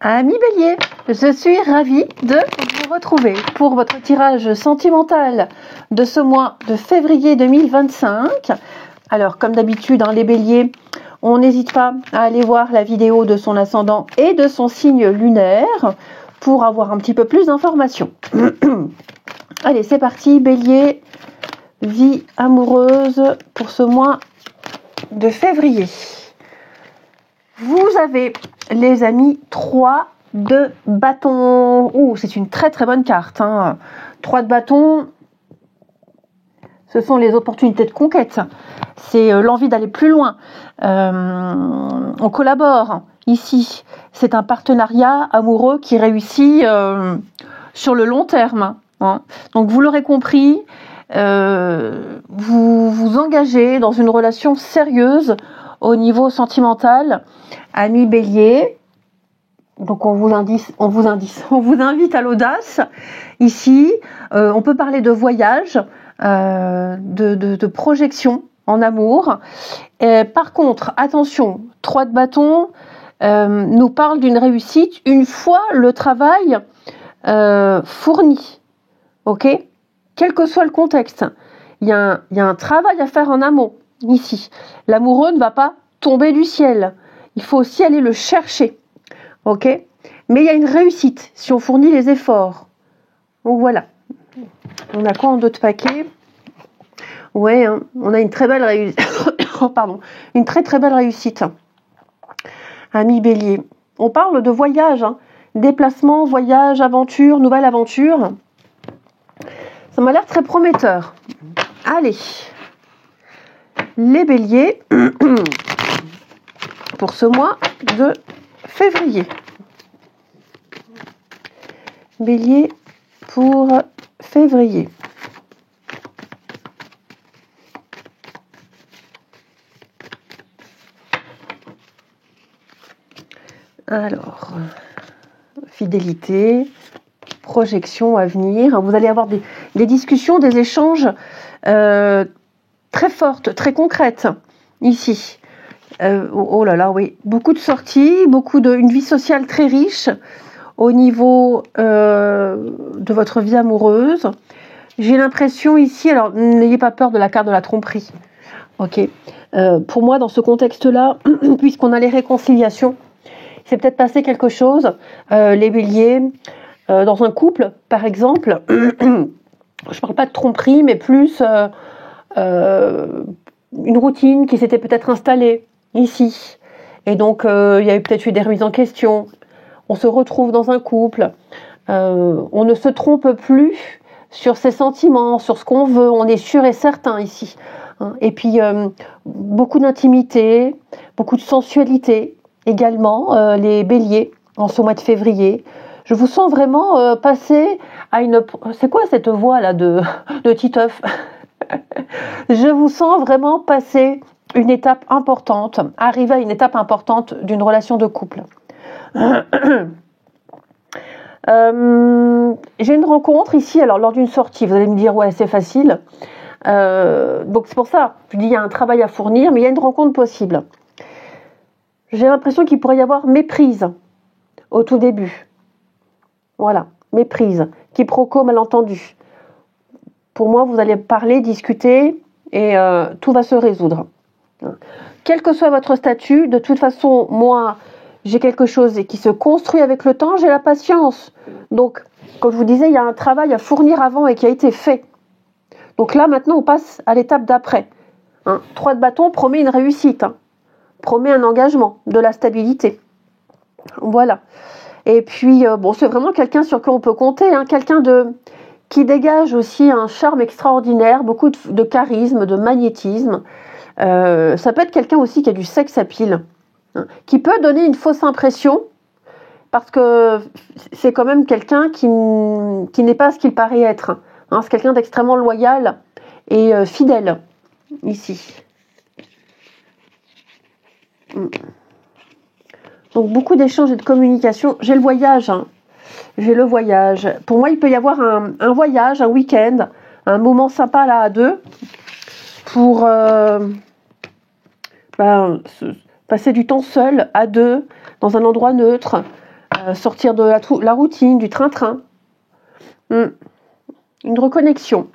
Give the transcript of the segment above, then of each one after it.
Amis Bélier, je suis ravie de vous retrouver pour votre tirage sentimental de ce mois de février 2025. Alors, comme d'habitude, les Béliers, on n'hésite pas à aller voir la vidéo de son ascendant et de son signe lunaire pour avoir un petit peu plus d'informations. Allez, c'est parti, Bélier, vie amoureuse pour ce mois de février. Vous avez, les amis, 3 de bâton. Ouh, c'est une très très bonne carte. 3 de bâton, ce sont les opportunités de conquête. C'est l'envie d'aller plus loin. On collabore ici. C'est un partenariat amoureux qui réussit sur le long terme. Donc vous l'aurez compris, vous vous engagez dans une relation sérieuse au niveau sentimental, amis Bélier. Donc on vous invite à l'audace. Ici, on peut parler de voyage, de projection en amour. Par contre, attention, 3 de bâton nous parle d'une réussite une fois le travail fourni. Ok ? Quel que soit le contexte, il y a un travail à faire en amont. Ici, l'amoureux ne va pas tomber du ciel. Il faut aussi aller le chercher. Ok ? Mais il y a une réussite si on fournit les efforts. Donc voilà. On a quoi en 2 de paquet ? Ouais, on a une très belle réussite. Une très très belle réussite. Amis Bélier. On parle de voyage, déplacement, voyage, aventure, nouvelle aventure. Ça m'a l'air très prometteur. Allez. Les Béliers, pour ce mois de février. Bélier pour février. Alors, fidélité, projection à venir. Vous allez avoir des discussions, des échanges très fortes, très concrètes, ici. Oh là là, oui. Beaucoup de sorties, une vie sociale très riche au niveau de votre vie amoureuse. J'ai l'impression ici, alors n'ayez pas peur de la carte de la tromperie. Ok. Pour moi, dans ce contexte-là, puisqu'on a les réconciliations, il s'est peut-être passé quelque chose. Les Béliers, dans un couple, par exemple, je parle pas de tromperie, mais plus une routine qui s'était peut-être installée ici. Et donc, il y a peut-être eu des remises en question. On se retrouve dans un couple. On ne se trompe plus sur ses sentiments, sur ce qu'on veut. On est sûr et certain ici. Et puis, beaucoup d'intimité, beaucoup de sensualité également, les Béliers, en ce mois de février. Je vous sens vraiment passer à une... C'est quoi cette voix-là de Titeuf ? Je vous sens vraiment passer une étape importante, arriver à une étape importante d'une relation de couple. J'ai une rencontre ici, alors lors d'une sortie, vous allez me dire, ouais, c'est facile. Donc c'est pour ça, je dis, il y a un travail à fournir, mais il y a une rencontre possible. J'ai l'impression qu'il pourrait y avoir méprise au tout début. Voilà, méprise, quiproquo, malentendu. Pour moi, vous allez parler, discuter, et tout va se résoudre. Quel que soit votre statut, de toute façon, moi, j'ai quelque chose qui se construit avec le temps, j'ai la patience. Donc, comme je vous disais, il y a un travail à fournir avant et qui a été fait. Donc là, maintenant, on passe à l'étape d'après. 3 de bâton promet une réussite, promet un engagement, de la stabilité. Voilà. Et puis, c'est vraiment quelqu'un sur qui on peut compter, quelqu'un qui dégage aussi un charme extraordinaire, beaucoup de charisme, de magnétisme. Ça peut être quelqu'un aussi qui a du sex appeal, qui peut donner une fausse impression, parce que c'est quand même quelqu'un qui n'est pas ce qu'il paraît être. C'est quelqu'un d'extrêmement loyal et fidèle, ici. Donc beaucoup d'échanges et de communication. J'ai le voyage. Pour moi, il peut y avoir un voyage, un week-end, un moment sympa là à 2 pour passer du temps seul à 2 dans un endroit neutre, sortir de la routine, du train-train. Une reconnexion.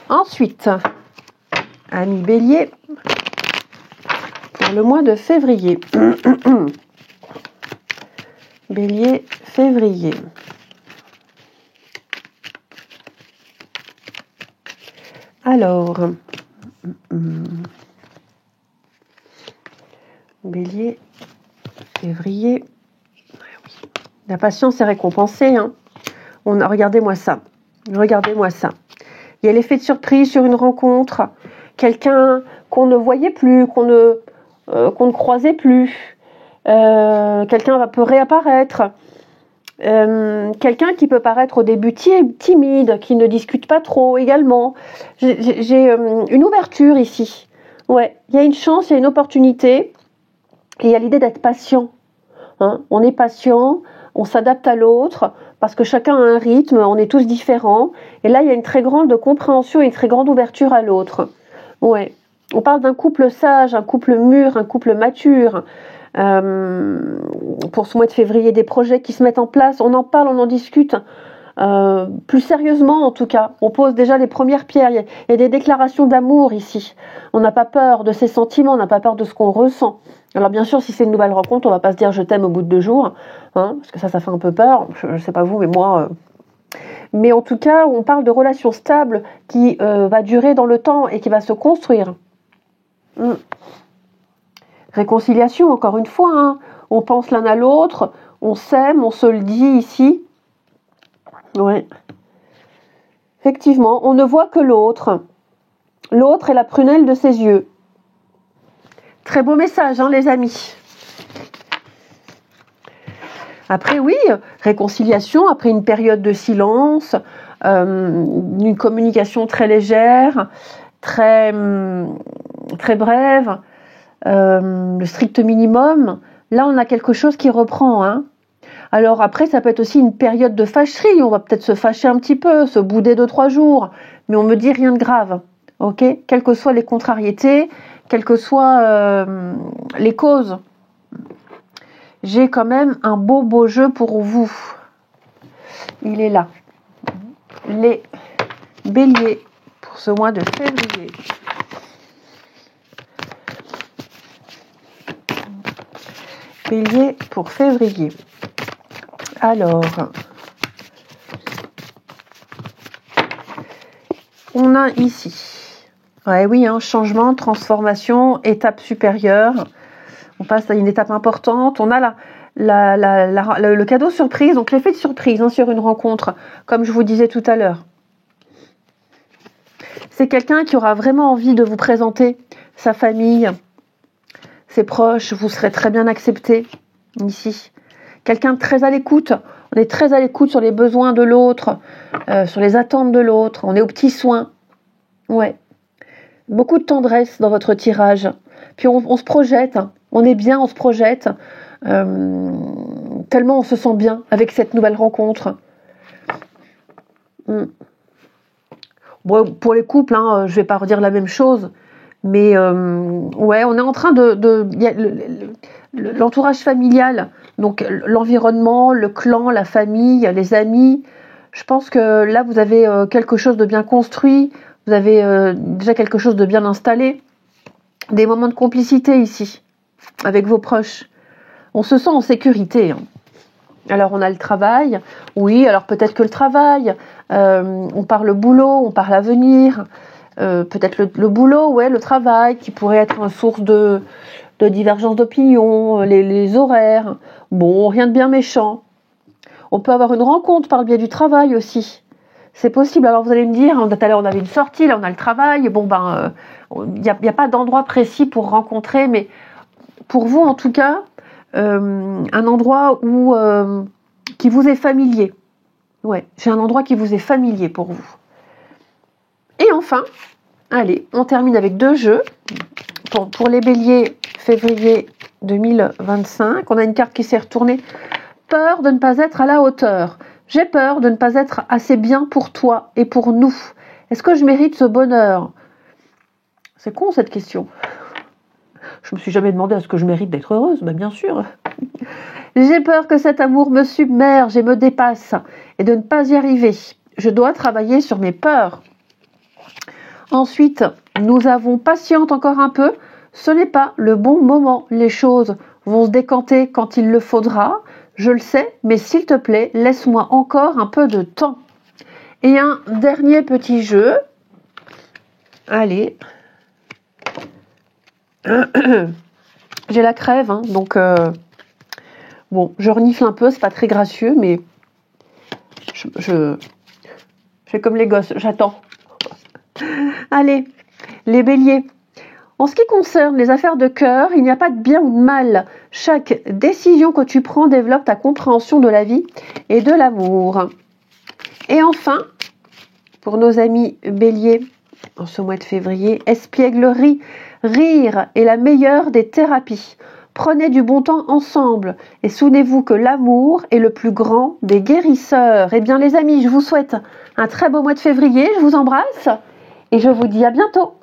Ensuite, ami Bélier, pour le mois de février. Bélier, février. Alors, Bélier, février. La patience est récompensée. Hein. Regardez-moi ça. Regardez-moi ça. Il y a l'effet de surprise sur une rencontre. Quelqu'un qu'on ne voyait plus, qu'on ne croisait plus. Quelqu'un peut réapparaître. Quelqu'un qui peut paraître au début timide, qui ne discute pas trop également. J'ai une ouverture ici. Ouais, il y a une chance, il y a une opportunité. Et il y a l'idée d'être patient. Hein, on est patient, on s'adapte à l'autre, parce que chacun a un rythme, on est tous différents. Et là, il y a une très grande compréhension et une très grande ouverture à l'autre. Ouais. On parle d'un couple sage, un couple mûr, un couple mature. Pour ce mois de février, des projets qui se mettent en place, on en parle, on en discute plus sérieusement en tout cas, on pose déjà les premières pierres, il y a des déclarations d'amour ici, on n'a pas peur de ses sentiments, on n'a pas peur de ce qu'on ressent. Alors bien sûr, si c'est une nouvelle rencontre, on va pas se dire je t'aime au bout de 2 jours, hein, parce que ça fait un peu peur, je sais pas vous, mais moi... Mais en tout cas, on parle de relations stables qui va durer dans le temps et qui va se construire. Réconciliation, encore une fois, hein. On pense l'un à l'autre, on s'aime, on se le dit ici. Ouais. Effectivement, on ne voit que l'autre. L'autre est la prunelle de ses yeux. Très beau message, hein, les amis. Après, oui, réconciliation, après une période de silence, une communication très légère, très brève, le strict minimum. Là, on a quelque chose qui reprend. Hein. Alors après, ça peut être aussi une période de fâcherie. On va peut-être se fâcher un petit peu, se bouder 2-3 jours. Mais on me dit rien de grave. Ok, quelles que soient les contrariétés, quelles que soient les causes. J'ai quand même un beau jeu pour vous. Il est là. Les béliers pour ce mois de février. Bélier pour février. Alors, on a ici, ouais, oui, hein, changement, transformation, étape supérieure. On passe à une étape importante. On a le cadeau surprise, donc l'effet de surprise hein, sur une rencontre, comme je vous disais tout à l'heure. C'est quelqu'un qui aura vraiment envie de vous présenter sa famille, ses proches, vous serez très bien accepté ici. Quelqu'un de très à l'écoute. On est très à l'écoute sur les besoins de l'autre, sur les attentes de l'autre. On est aux petits soins. Ouais. Beaucoup de tendresse dans votre tirage. Puis on se projette. On est bien, on se projette. Tellement on se sent bien avec cette nouvelle rencontre. Bon, pour les couples, hein, je vais pas redire la même chose. Mais ouais, on est en train l'entourage familial, donc l'environnement, le clan, la famille, les amis. Je pense que là, vous avez quelque chose de bien construit, vous avez déjà quelque chose de bien installé. Des moments de complicité ici, avec vos proches. On se sent en sécurité. Hein. Alors, on a le travail. Oui, alors peut-être que le travail, on parle boulot, on parle avenir. Peut-être le boulot, ouais, le travail, qui pourrait être une source de divergence d'opinion, les horaires. Bon, rien de bien méchant. On peut avoir une rencontre par le biais du travail aussi. C'est possible. Alors vous allez me dire, tout à l'heure on avait une sortie, là on a le travail. Bon ben, il n'y a pas d'endroit précis pour rencontrer, mais pour vous en tout cas, un endroit où qui vous est familier. Ouais, j'ai un endroit qui vous est familier pour vous. Et enfin, allez, on termine avec 2 jeux. Pour les béliers, février 2025, on a une carte qui s'est retournée. Peur de ne pas être à la hauteur. J'ai peur de ne pas être assez bien pour toi et pour nous. Est-ce que je mérite ce bonheur? C'est con cette question. Je me suis jamais demandé est-ce que je mérite d'être heureuse, ben bien sûr. J'ai peur que cet amour me submerge et me dépasse et de ne pas y arriver. Je dois travailler sur mes peurs. Ensuite, nous avons patiente encore un peu. Ce n'est pas le bon moment. Les choses vont se décanter quand il le faudra. Je le sais, mais s'il te plaît, laisse-moi encore un peu de temps. Et un dernier petit jeu. Allez. J'ai la crève, hein, donc bon, je renifle un peu, c'est pas très gracieux, mais je fais comme les gosses, j'attends. Allez, les béliers. En ce qui concerne les affaires de cœur, il n'y a pas de bien ou de mal. Chaque décision que tu prends développe ta compréhension de la vie et de l'amour. Et enfin, pour nos amis béliers, en ce mois de février, espièglerie, rire est la meilleure des thérapies. Prenez du bon temps ensemble et souvenez-vous que l'amour est le plus grand des guérisseurs. Eh bien les amis, je vous souhaite un très beau mois de février, je vous embrasse et je vous dis à bientôt.